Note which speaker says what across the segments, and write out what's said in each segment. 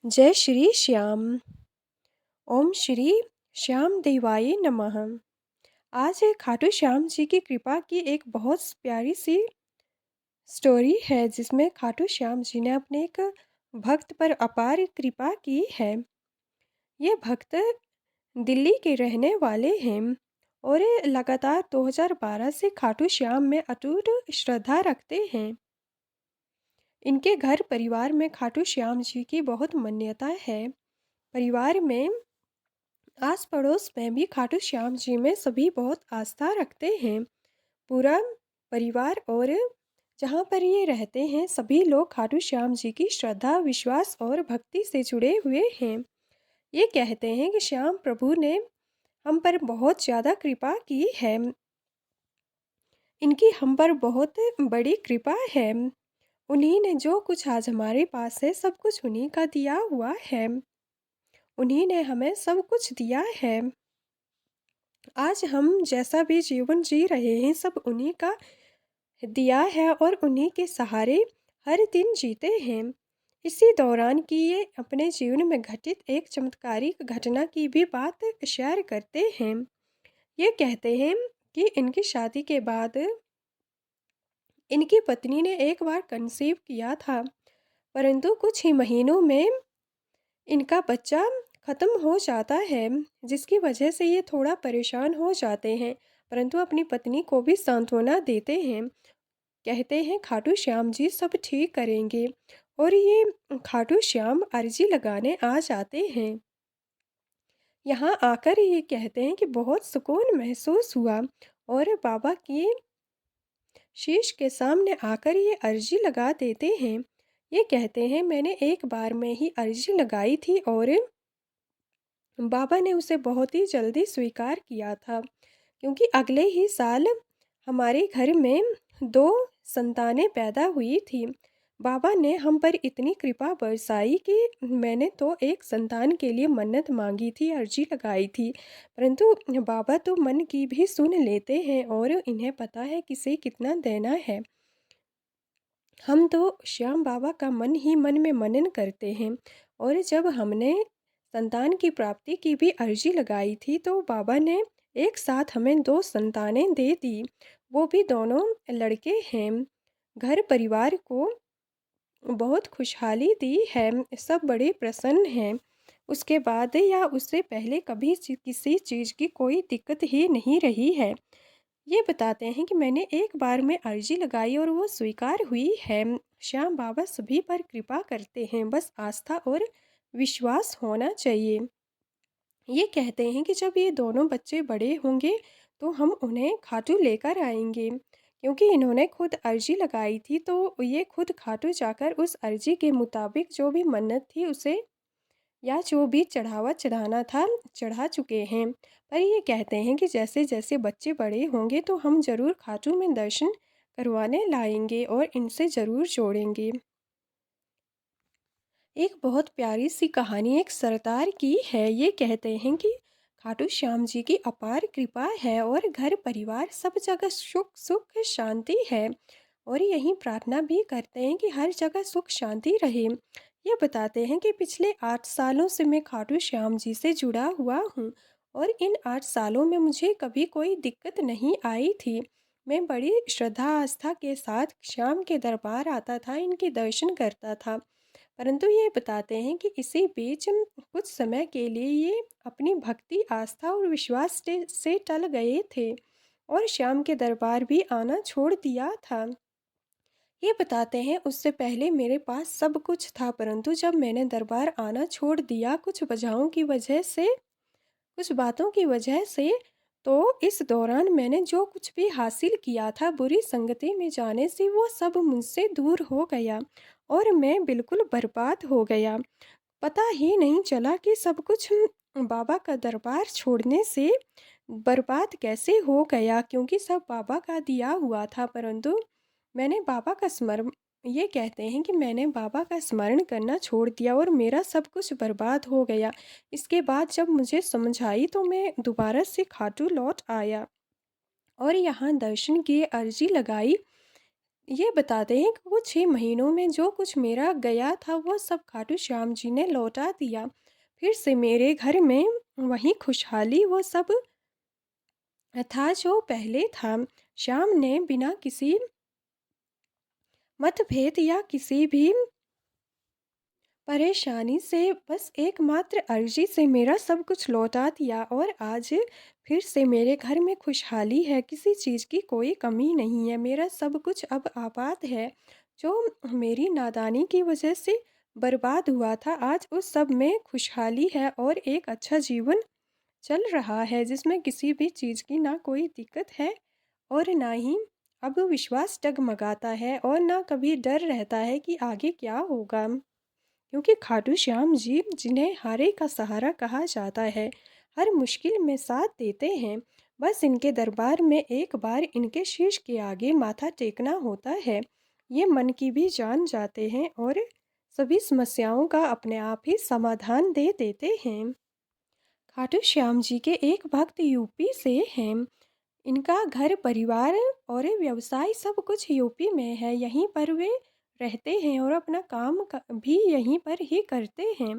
Speaker 1: जय श्री श्याम। ओम श्री श्याम देवाय नमः। आज खाटू श्याम जी की कृपा की एक बहुत प्यारी सी स्टोरी है जिसमें खाटू श्याम जी ने अपने एक भक्त पर अपार कृपा की है। ये भक्त दिल्ली के रहने वाले हैं और ये लगातार 2012 से खाटू श्याम में अटूट श्रद्धा रखते हैं। इनके घर परिवार में खाटू श्याम जी की बहुत मान्यता है। परिवार में आस पड़ोस में भी खाटू श्याम जी में सभी बहुत आस्था रखते हैं। पूरा परिवार और जहाँ पर ये रहते हैं सभी लोग खाटू श्याम जी की श्रद्धा, विश्वास और भक्ति से जुड़े हुए हैं। ये कहते हैं कि श्याम प्रभु ने हम पर बहुत ज़्यादा कृपा की है। इनकी हम पर बहुत बड़ी कृपा है। उन्हीं ने जो कुछ आज हमारे पास है सब कुछ उन्हीं का दिया हुआ है। उन्हीं ने हमें सब कुछ दिया है। आज हम जैसा भी जीवन जी रहे हैं सब उन्हीं का दिया है और उन्हीं के सहारे हर दिन जीते हैं। इसी दौरान की ये अपने जीवन में घटित एक चमत्कारिक घटना की भी बात शेयर करते हैं। ये कहते हैं कि इनकी शादी के बाद इनकी पत्नी ने एक बार कंसीव किया था, परंतु कुछ ही महीनों में इनका बच्चा ख़त्म हो जाता है, जिसकी वजह से ये थोड़ा परेशान हो जाते हैं, परंतु अपनी पत्नी को भी सांत्वना देते हैं। कहते हैं खाटू श्याम जी सब ठीक करेंगे और ये खाटू श्याम अर्जी लगाने आ जाते हैं। यहाँ आकर ये कहते हैं कि बहुत सुकून महसूस हुआ और बाबा की शीश के सामने आकर ये अर्जी लगा देते हैं। ये कहते हैं मैंने एक बार में ही अर्जी लगाई थी और बाबा ने उसे बहुत ही जल्दी स्वीकार किया था, क्योंकि अगले ही साल हमारे घर में 2 संतानें पैदा हुई थी। बाबा ने हम पर इतनी कृपा बरसाई कि मैंने तो एक संतान के लिए मन्नत मांगी थी, अर्जी लगाई थी, परंतु बाबा तो मन की भी सुन लेते हैं और इन्हें पता है किसे कितना देना है। हम तो श्याम बाबा का मन ही मन में मनन करते हैं और जब हमने संतान की प्राप्ति की भी अर्जी लगाई थी तो बाबा ने एक साथ हमें 2 संतानें दे दी, वो भी दोनों लड़के हैं। घर परिवार को बहुत खुशहाली दी है, सब बड़े प्रसन्न हैं। उसके बाद या उससे पहले कभी किसी चीज़ की कोई दिक्कत ही नहीं रही है। ये बताते हैं कि मैंने एक बार में अर्जी लगाई और वो स्वीकार हुई है। श्याम बाबा सभी पर कृपा करते हैं, बस आस्था और विश्वास होना चाहिए। ये कहते हैं कि जब ये दोनों बच्चे बड़े होंगे तो हम उन्हें खाटू लेकर आएंगे, क्योंकि इन्होंने खुद अर्जी लगाई थी तो ये खुद खाटू जाकर उस अर्जी के मुताबिक जो भी मन्नत थी उसे या जो भी चढ़ावा चढ़ाना था चढ़ा चुके हैं। पर ये कहते हैं कि जैसे जैसे बच्चे बड़े होंगे तो हम ज़रूर खाटू में दर्शन करवाने लाएंगे और इनसे ज़रूर जोड़ेंगे। एक बहुत प्यारी सी कहानी एक सरदार की है। ये कहते हैं कि खाटू श्याम जी की अपार कृपा है और घर परिवार सब जगह सुख सुख शांति है और यही प्रार्थना भी करते हैं कि हर जगह सुख शांति रहे। ये बताते हैं कि पिछले 8 सालों से मैं खाटू श्याम जी से जुड़ा हुआ हूँ और इन 8 सालों में मुझे कभी कोई दिक्कत नहीं आई थी। मैं बड़ी श्रद्धा आस्था के साथ श्याम के दरबार आता था, इनके दर्शन करता था, परंतु ये बताते हैं कि इसी बीच कुछ समय के लिए ये अपनी भक्ति, आस्था और विश्वास से टल गए थे और श्याम के दरबार भी आना छोड़ दिया था। ये बताते हैं उससे पहले मेरे पास सब कुछ था, परंतु जब मैंने दरबार आना छोड़ दिया कुछ वजहों की वजह से, कुछ बातों की वजह से, तो इस दौरान मैंने जो कुछ भी हासिल किया था बुरी संगति में जाने से वो सब मुझसे दूर हो गया और मैं बिल्कुल बर्बाद हो गया। पता ही नहीं चला कि सब कुछ बाबा का दरबार छोड़ने से बर्बाद कैसे हो गया, क्योंकि सब बाबा का दिया हुआ था, परंतु मैंने बाबा का स्मरण ये कहते हैं कि मैंने बाबा का स्मरण करना छोड़ दिया और मेरा सब कुछ बर्बाद हो गया। इसके बाद जब मुझे समझ आई तो मैं दोबारा से खाटू लौट आया और यहाँ दर्शन की अर्जी लगाई। ये बताते हैं कि कुछ ही महीनों में जो कुछ मेरा गया था वो सब खाटू श्याम जी ने लौटा दिया। फिर से मेरे घर में वही खुशहाली वो सब था जो पहले था। श्याम ने बिना किसी मतभेद या किसी भी परेशानी से बस एकमात्र अर्जी से मेरा सब कुछ लौटा दिया और आज फिर से मेरे घर में खुशहाली है, किसी चीज़ की कोई कमी नहीं है। मेरा सब कुछ अब आबाद है। जो मेरी नादानी की वजह से बर्बाद हुआ था, आज उस सब में खुशहाली है और एक अच्छा जीवन चल रहा है जिसमें किसी भी चीज़ की ना कोई दिक्कत है और ना ही अब विश्वास डगमगाता है और ना कभी डर रहता है कि आगे क्या होगा। क्योंकि खाटू श्याम जी जिन्हें हारे का सहारा कहा जाता है, हर मुश्किल में साथ देते हैं। बस इनके दरबार में एक बार इनके शीश के आगे माथा टेकना होता है, ये मन की भी जान जाते हैं और सभी समस्याओं का अपने आप ही समाधान दे देते हैं। खाटू श्याम जी के एक भक्त यूपी से हैं। इनका घर परिवार और व्यवसाय सब कुछ यूपी में है। यहीं पर वे रहते हैं और अपना भी यहीं पर ही करते हैं।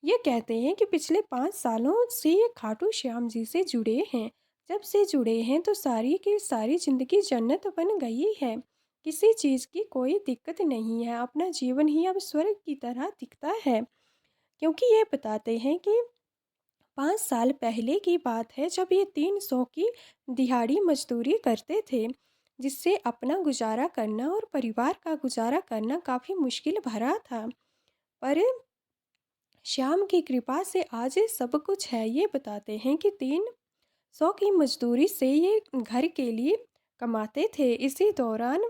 Speaker 1: ये कहते हैं कि पिछले 5 सालों से ये खाटू श्याम जी से जुड़े हैं। जब से जुड़े हैं तो सारी की सारी जिंदगी जन्नत बन गई है। किसी चीज़ की कोई दिक्कत नहीं है। अपना जीवन ही अब स्वर्ग की तरह दिखता है। क्योंकि ये बताते हैं कि 5 साल पहले की बात है जब ये 300 की दिहाड़ी मजदूरी करते थे, जिससे अपना गुजारा करना और परिवार का गुजारा करना काफ़ी मुश्किल भरा था। पर श्याम की कृपा से आज ये सब कुछ है। ये बताते हैं कि 300 की मजदूरी से ये घर के लिए कमाते थे। इसी दौरान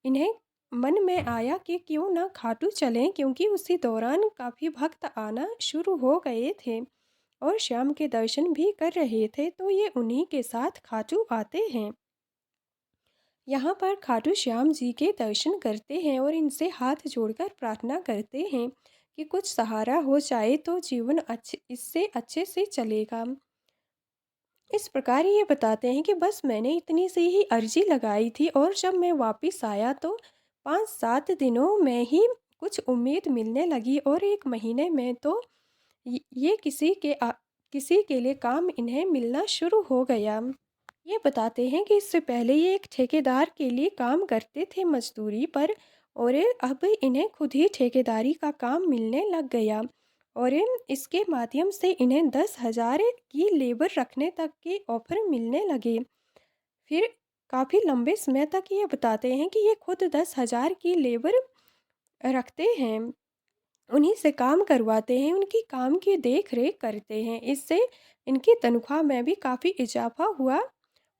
Speaker 1: इन्हें मन में आया कि क्यों ना खाटू चलें, क्योंकि उसी दौरान काफ़ी भक्त आना शुरू हो गए थे और श्याम के दर्शन भी कर रहे थे, तो ये उन्हीं के साथ खाटू आते हैं। यहाँ पर खाटू श्याम जी के दर्शन करते हैं और इनसे हाथ जोड़कर प्रार्थना करते हैं कि कुछ सहारा हो जाए तो जीवन इससे अच्छे से चलेगा। इस प्रकार ये बताते हैं कि बस मैंने इतनी सी ही अर्जी लगाई थी और जब मैं वापस आया तो 5-7 दिनों में ही कुछ उम्मीद मिलने लगी और 1 महीने में तो ये किसी के लिए काम इन्हें मिलना शुरू हो गया। ये बताते हैं कि इससे पहले ये एक ठेकेदार के लिए काम करते थे मजदूरी पर और अब इन्हें खुद ही ठेकेदारी का काम मिलने लग गया और इसके माध्यम से इन्हें 10,000 की लेबर रखने तक के ऑफर मिलने लगे। फिर काफ़ी लंबे समय तक ये बताते हैं कि ये खुद 10,000 की लेबर रखते हैं, उन्हीं से काम करवाते हैं, उनकी काम की देख रेख करते हैं। इससे इनकी तनख्वाह में भी काफ़ी इजाफा हुआ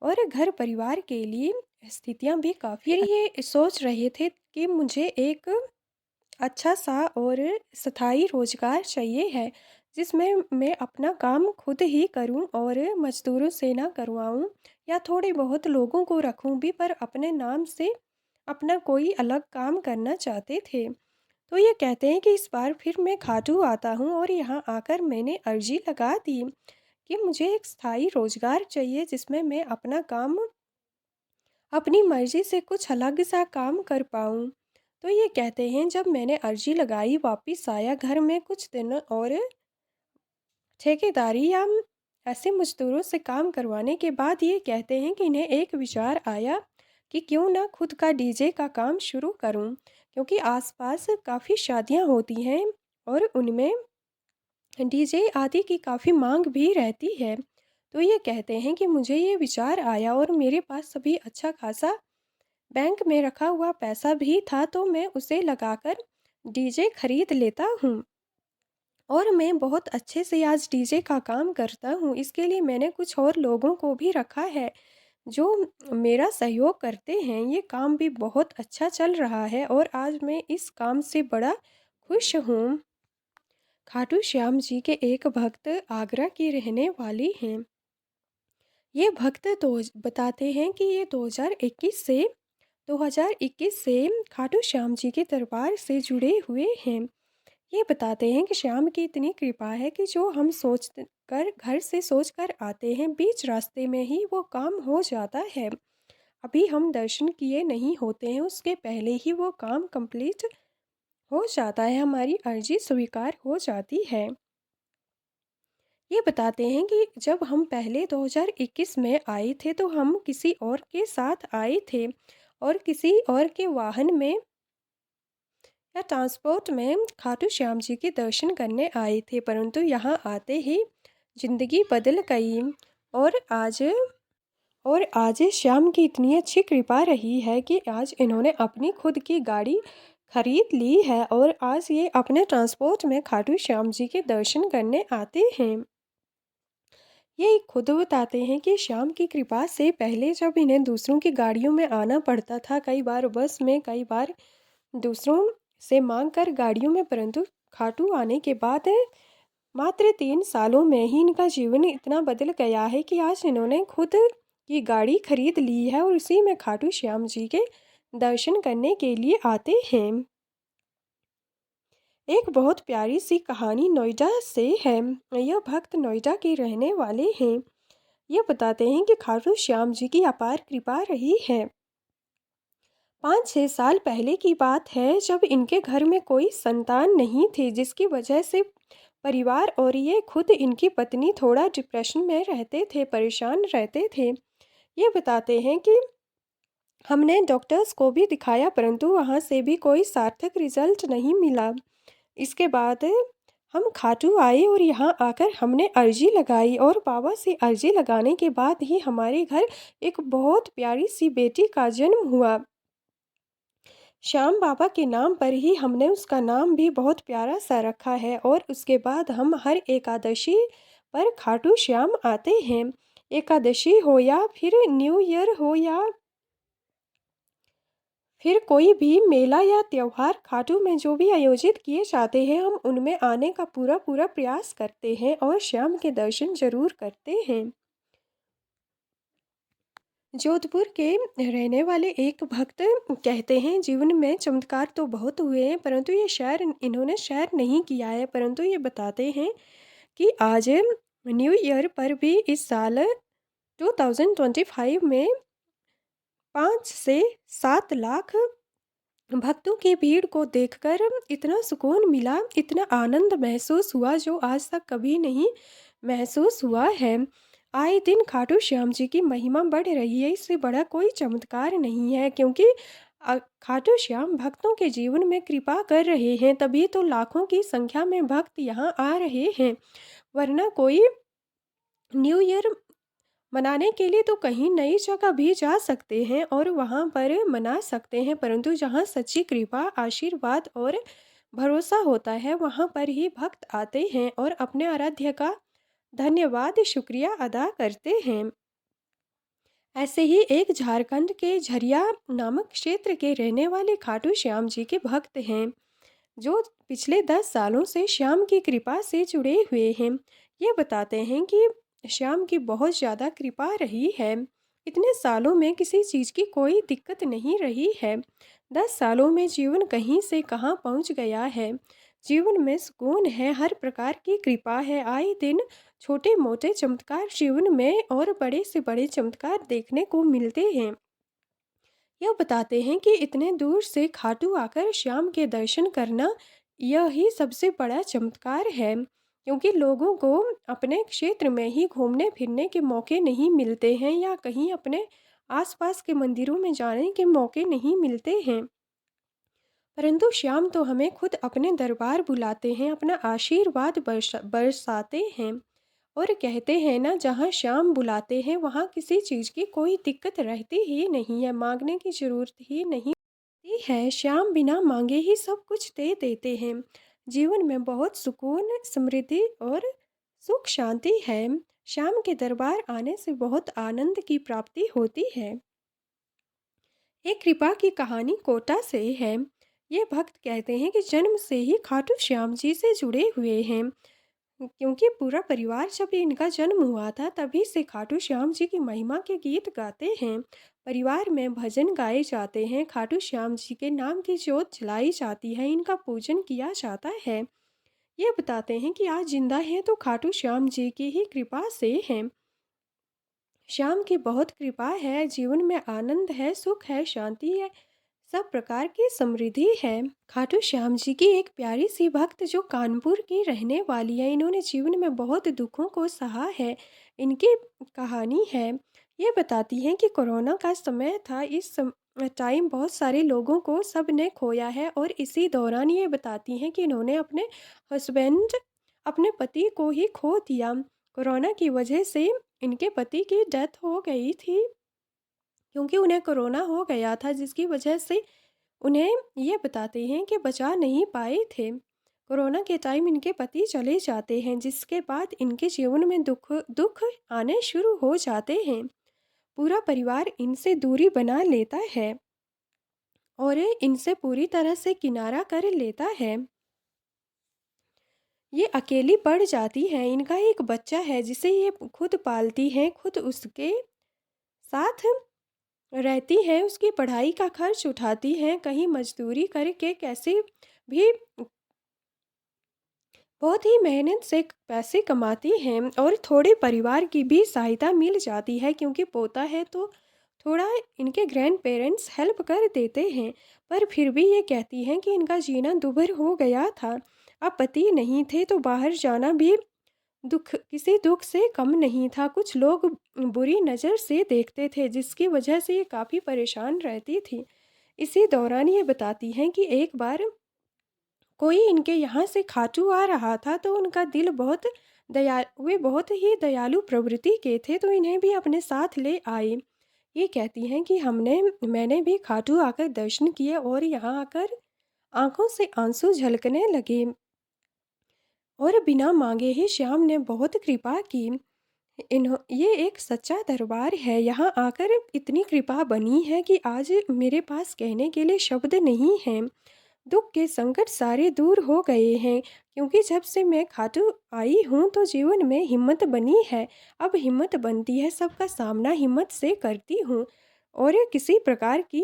Speaker 1: और घर परिवार के लिए स्थितियां भी काफ़ी। फिर ये सोच रहे थे कि मुझे एक अच्छा सा और स्थायी रोजगार चाहिए है जिसमें मैं अपना काम खुद ही करूं और मजदूरों से ना करवाऊं या थोड़े बहुत लोगों को रखूं भी, पर अपने नाम से अपना कोई अलग काम करना चाहते थे। तो ये कहते हैं कि इस बार फिर मैं खाटू आता हूँ और यहाँ आकर मैंने अर्जी लगा दी कि मुझे एक स्थायी रोजगार चाहिए जिसमें मैं अपना काम अपनी मर्जी से कुछ अलग सा काम कर पाऊँ। तो ये कहते हैं जब मैंने अर्जी लगाई वापस आया घर में कुछ दिन और ठेकेदारी या ऐसे मजदूरों से काम करवाने के बाद ये कहते हैं कि इन्हें एक विचार आया कि क्यों ना खुद का डीजे का काम शुरू करूं, क्योंकि आसपास काफ़ी शादियां होती हैं और उनमें डीजे आदि की काफ़ी मांग भी रहती है। तो ये कहते हैं कि मुझे ये विचार आया और मेरे पास अभी अच्छा खासा बैंक में रखा हुआ पैसा भी था, तो मैं उसे लगाकर डीजे खरीद लेता हूँ और मैं बहुत अच्छे से आज डीजे का काम करता हूँ। इसके लिए मैंने कुछ और लोगों को भी रखा है जो मेरा सहयोग करते हैं। ये काम भी बहुत अच्छा चल रहा है और आज मैं इस काम से बड़ा खुश हूँ। खाटू श्याम जी के एक भक्त आगरा की रहने वाली हैं। ये भक्त तो बताते हैं कि ये 2021 से खाटू श्याम जी के दरबार से जुड़े हुए हैं। ये बताते हैं कि श्याम की इतनी कृपा है कि जो हम सोच कर घर से सोच कर आते हैं बीच रास्ते में ही वो काम हो जाता है। अभी हम दर्शन किए नहीं होते हैं, उसके पहले ही वो काम कंप्लीट हो जाता है, हमारी अर्जी स्वीकार हो जाती है। ये बताते हैं कि जब हम पहले 2021 में आए थे तो हम किसी और के साथ आए थे और किसी और के वाहन में या ट्रांसपोर्ट में खाटू श्याम जी के दर्शन करने आए थे, परंतु यहाँ आते ही जिंदगी बदल गई। और आज और आज श्याम की इतनी अच्छी कृपा रही है कि आज इन्होंने अपनी खुद की गाड़ी खरीद ली है और आज ये अपने ट्रांसपोर्ट में खाटू श्याम जी के दर्शन करने आते हैं। ये खुद बताते हैं कि श्याम की कृपा से पहले जब इन्हें दूसरों की गाड़ियों में आना पड़ता था, कई बार बस में, कई बार दूसरों से मांग कर गाड़ियों में, परंतु खाटू आने के बाद मात्र 3 सालों में ही इनका जीवन इतना बदल गया है कि आज इन्होंने खुद की गाड़ी खरीद ली है और उसी में खाटू श्याम जी के दर्शन करने के लिए आते हैं। एक बहुत प्यारी सी कहानी नोएडा से है। यह भक्त नोएडा के रहने वाले हैं। ये बताते हैं कि खाटू श्याम जी की अपार कृपा रही है। 5-6 साल पहले की बात है, जब इनके घर में कोई संतान नहीं थी, जिसकी वजह से परिवार और ये खुद इनकी पत्नी थोड़ा डिप्रेशन में रहते थे, परेशान रहते थे। ये बताते हैं कि हमने डॉक्टर्स को भी दिखाया, परंतु वहाँ से भी कोई सार्थक रिजल्ट नहीं मिला। इसके बाद हम खाटू आए और यहाँ आकर हमने अर्जी लगाई और बाबा से अर्जी लगाने के बाद ही हमारे घर एक बहुत प्यारी सी बेटी का जन्म हुआ। श्याम बाबा के नाम पर ही हमने उसका नाम भी बहुत प्यारा सा रखा है और उसके बाद हम हर एकादशी पर खाटू श्याम आते हैं। एकादशी हो या फिर न्यू ईयर हो या फिर कोई भी मेला या त्योहार खाटू में जो भी आयोजित किए जाते हैं, हम उनमें आने का पूरा पूरा प्रयास करते हैं और श्याम के दर्शन जरूर करते हैं। जोधपुर के रहने वाले एक भक्त कहते हैं, जीवन में चमत्कार तो बहुत हुए हैं, परंतु ये इन्होंने शेयर नहीं किया है, परंतु ये बताते हैं कि आज न्यू ईयर पर भी इस साल 2025 में 5 से 7 लाख भक्तों की भीड़ को देखकर इतना सुकून मिला, इतना आनंद महसूस हुआ जो आज तक कभी नहीं महसूस हुआ है। आए दिन खाटू श्याम जी की महिमा बढ़ रही है, इससे बड़ा कोई चमत्कार नहीं है, क्योंकि खाटू श्याम भक्तों के जीवन में कृपा कर रहे हैं, तभी तो लाखों की संख्या में भक्त यहाँ आ रहे हैं। वरना कोई न्यू ईयर मनाने के लिए तो कहीं नई जगह भी जा सकते हैं और वहाँ पर मना सकते हैं, परंतु जहाँ सच्ची कृपा, आशीर्वाद और भरोसा होता है, वहाँ पर ही भक्त आते हैं और अपने आराध्य का धन्यवाद, शुक्रिया अदा करते हैं। ऐसे ही एक झारखंड के झरिया नामक क्षेत्र के रहने वाले खाटू श्याम जी के भक्त हैं, जो पिछले 10 सालों से श्याम की कृपा से जुड़े हुए हैं। ये बताते हैं कि श्याम की बहुत ज़्यादा कृपा रही है। इतने सालों में किसी चीज़ की कोई दिक्कत नहीं रही है। 10 सालों में जीवन कहीं से कहाँ पहुँच गया है। जीवन में सुकून है, हर प्रकार की कृपा है। आए दिन छोटे मोटे चमत्कार जीवन में और बड़े से बड़े चमत्कार देखने को मिलते हैं। यह बताते हैं कि इतने दूर से खाटू आकर श्याम के दर्शन करना, यह ही सबसे बड़ा चमत्कार है, क्योंकि लोगों को अपने क्षेत्र में ही घूमने फिरने के मौके नहीं मिलते हैं या कहीं अपने आसपास के मंदिरों में जाने के मौके नहीं मिलते हैं, परंतु श्याम तो हमें खुद अपने दरबार बुलाते हैं, अपना आशीर्वाद बरसाते हैं और कहते हैं ना, जहाँ श्याम बुलाते हैं वहाँ किसी चीज़ की कोई दिक्कत रहती ही नहीं है, मांगने की जरूरत ही नहीं होती है। श्याम बिना मांगे ही सब कुछ दे देते हैं। जीवन में बहुत सुकून, समृद्धि और सुख शांति है। श्याम के दरबार आने से बहुत आनंद की प्राप्ति होती है। एक कृपा की कहानी कोटा से है। ये भक्त कहते हैं कि जन्म से ही खाटू श्याम जी से जुड़े हुए हैं, क्योंकि पूरा परिवार जब इनका जन्म हुआ था तभी से खाटू श्याम जी की महिमा के गीत गाते हैं। परिवार में भजन गाए जाते हैं, खाटू श्याम जी के नाम की जोत जलाई जाती है, इनका पूजन किया जाता है। ये बताते हैं कि आज जिंदा हैं तो खाटू श्याम जी की ही कृपा से हैं। श्याम की बहुत कृपा है, जीवन में आनंद है, सुख है, शांति है, सब प्रकार की समृद्धि है। खाटू श्याम जी की एक प्यारी सी भक्त जो कानपुर की रहने वाली है, इन्होंने जीवन में बहुत दुखों को सहा है। इनकी कहानी है, ये बताती है कि कोरोना का समय था, टाइम बहुत सारे लोगों को सब ने खोया है, और इसी दौरान ये बताती हैं कि इन्होंने अपने हस्बैंड, अपने पति को ही खो दिया। कोरोना की वजह से इनके पति की डेथ हो गई थी, क्योंकि उन्हें कोरोना हो गया था, जिसकी वजह से उन्हें ये बताते हैं कि बचा नहीं पाए थे। कोरोना के टाइम इनके पति चले जाते हैं, जिसके बाद इनके जीवन में दुख दुख आने शुरू हो जाते हैं। पूरा परिवार इनसे दूरी बना लेता है और इनसे पूरी तरह से किनारा कर लेता है। ये अकेली पड़ जाती हैं। इनका एक बच्चा है जिसे ये खुद पालती हैं, खुद उसके साथ रहती हैं, उसकी पढ़ाई का खर्च उठाती हैं, कहीं मजदूरी करके कैसे भी बहुत ही मेहनत से पैसे कमाती हैं, और थोड़े परिवार की भी सहायता मिल जाती है, क्योंकि पोता है तो थोड़ा इनके ग्रैंड पेरेंट्स हेल्प कर देते हैं। पर फिर भी ये कहती हैं कि इनका जीना दूभर हो गया था। अब पति नहीं थे तो बाहर जाना भी किसी दुख से कम नहीं था। कुछ लोग बुरी नज़र से देखते थे, जिसकी वजह से ये काफ़ी परेशान रहती थी। इसी दौरान ये बताती हैं कि एक बार कोई इनके यहाँ से खाटू आ रहा था, तो उनका दिल बहुत वे बहुत ही दयालु प्रवृत्ति के थे, तो इन्हें भी अपने साथ ले आए। ये कहती हैं कि मैंने भी खाटू आकर दर्शन किए, और यहाँ आकर आंखों से आंसू झलकने लगे, और बिना मांगे ही श्याम ने बहुत कृपा की। ये एक सच्चा दरबार है, यहाँ आकर इतनी कृपा बनी है कि आज मेरे पास कहने के लिए शब्द नहीं हैं। दुख के संकट सारे दूर हो गए हैं, क्योंकि जब से मैं खाटू आई हूँ तो जीवन में हिम्मत बनी है। अब हिम्मत बनती है, सबका सामना हिम्मत से करती हूँ, और किसी प्रकार की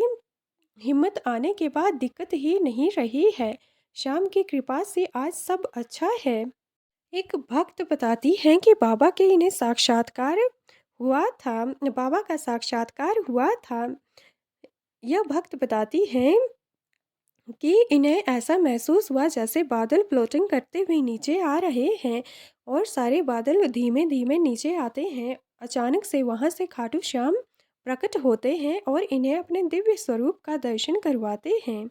Speaker 1: हिम्मत आने के बाद दिक्कत ही नहीं रही है। शाम की कृपा से आज सब अच्छा है। एक भक्त बताती हैं कि बाबा के इन्हें साक्षात्कार हुआ था, बाबा का साक्षात्कार हुआ था। यह भक्त बताती हैं कि इन्हें ऐसा महसूस हुआ जैसे बादल फ्लोटिंग करते हुए नीचे आ रहे हैं, और सारे बादल धीमे धीमे नीचे आते हैं। अचानक से वहाँ से खाटू श्याम प्रकट होते हैं और इन्हें अपने दिव्य स्वरूप का दर्शन करवाते हैं।